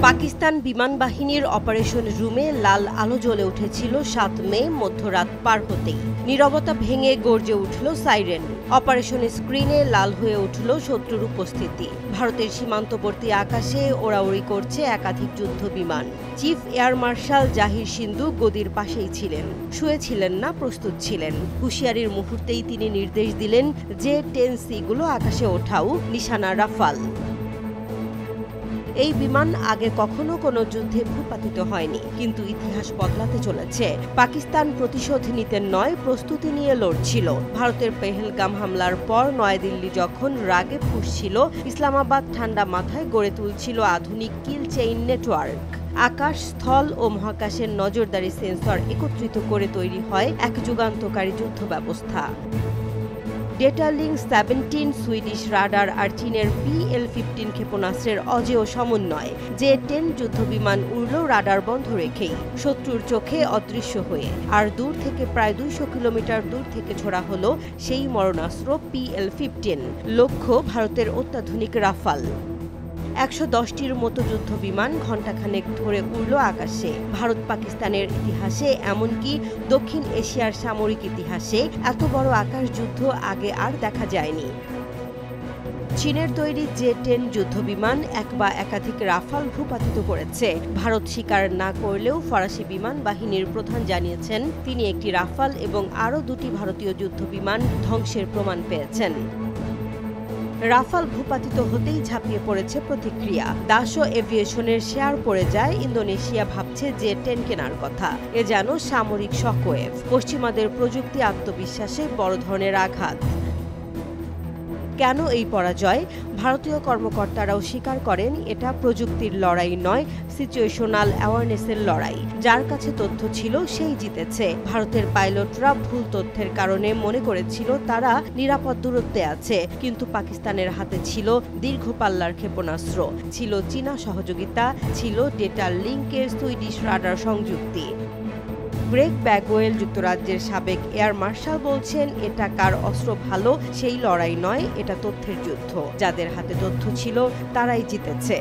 পাকিস্তান বিমান বাহিনীর অপারেশন রুমে লাল আলো জ্বলে উঠেছিল ৭ মে মধ্যরাত পার হতেই। নীরবতা ভেঙে গর্জে উঠল সাইরেন। অপারেশন স্ক্রিনে লাল হয়ে উঠল শত্রুর উপস্থিতি। ভারতের সীমান্তবর্তী আকাশে ওড়াউড়ি করছে একাধিক যুদ্ধ বিমান। চিফ এয়ার মার্শাল জাহির সিন্ধু গদির পাশেই ছিলেন, শুয়েছিলেন না, প্রস্তুত ছিলেন। হুঁশিয়ারির মুহূর্তেই তিনি নির্দেশ দিলেন যে 10C গুলো আকাশে ওঠাও, নিশানা রাফাল। এই বিমান আগে কখনো কোনো যুদ্ধে ভূপাতিত হয়নি, কিন্তু ইতিহাস বদলাতে চলেছে। পাকিস্তান প্রতিশোধ নিতে নয়, প্রস্তুতি নিয়ে লড়ছিল। ভারতের পেহেলগাম হামলার পর নয়াদিল্লি যখন রাগে ফুঁসছিল, ইসলামাবাদ ঠান্ডা মাথায় গড়ে তুলছিল আধুনিক কিল চেইন নেটওয়ার্ক। আকাশ, স্থল ও মহাকাশের নজরদারি সেন্সর একত্রিত করে তৈরি হয় এক যুগান্তকারী যুদ্ধ ব্যবস্থা। ডেটালিংক 17 সুইডিশ রাডার আর চীনের PL-15 ক্ষেপণাস্ত্রের অজেয় সমন্বয়। যে-10 যুদ্ধবিমান উড়ল রাডার বন্ধ রেখেই, শত্রুর চোখে অদৃশ্য হয়ে। আর দূর থেকে প্রায় 200 কিলোমিটার দূর থেকে ছোড়া হলো সেই মরণাস্ত্র PL-15। লক্ষ্য ভারতের অত্যাধুনিক রাফাল। 110টির মতো যুদ্ধ বিমান ঘণ্টাখানেক ধরে উড়ল আকাশে। ভারত পাকিস্তানের ইতিহাসে, এমনকি দক্ষিণ এশিয়ার সামরিক ইতিহাসে এত বড় আকাশ যুদ্ধ আগে আর দেখা যায়নি। চীনের তৈরি যে-10 যুদ্ধবিমান এক বা একাধিক রাফাল ভূপাতিত করেছে। ভারত স্বীকার না করলেও ফরাসি বিমান বাহিনীর প্রধান জানিয়েছেন তিনি একটি রাফাল এবং আরও 2টি ভারতীয় যুদ্ধবিমান ধ্বংসের প্রমাণ পেয়েছেন। রাফাল ভূপাতিত হতেই ঝাঁপিয়ে পড়েছে প্রতিক্রিয়া। দাসো এভিয়েশনের শেয়ার পড়ে যায়। ইন্দোনেশিয়া ভাবছে যে-10 কেনার কথা। এ যেন সামরিক শকওয়েভ। পশ্চিমাদের প্রযুক্তি আত্মবিশ্বাসে বড় ধরনের আঘাত। কেন এই পরাজয়? ভারতীয় কর্মকর্তারাও স্বীকার করেন এটা প্রযুক্তির লড়াই নয়, সিচুয়েশনাল অ্যাওয়ারনেসের লড়াই। যার কাছে তথ্য ছিল সেই জিতেছে। ভারতের পাইলটরা ভুল তথ্যের কারণে মনে করেছিল তারা নিরাপদ দূরত্বে আছে, কিন্তু পাকিস্তানের হাতে ছিল দীর্ঘ পাল্লার ক্ষেপণাস্ত্র, ছিল চীনা সহযোগিতা, ছিল ডেটা লিঙ্কের সুইডিশ রাডার সংযুক্তি। গ্রেগ ব্যাগওয়েল, যুক্তরাজ্যের সাবেক এয়ার মার্শাল, বলছেন এটা কার অস্ত্র ভালো সেই লড়াই নয়, এটা তথ্যের যুদ্ধ। যাদের হাতে তথ্য ছিল তারাই জিতেছে।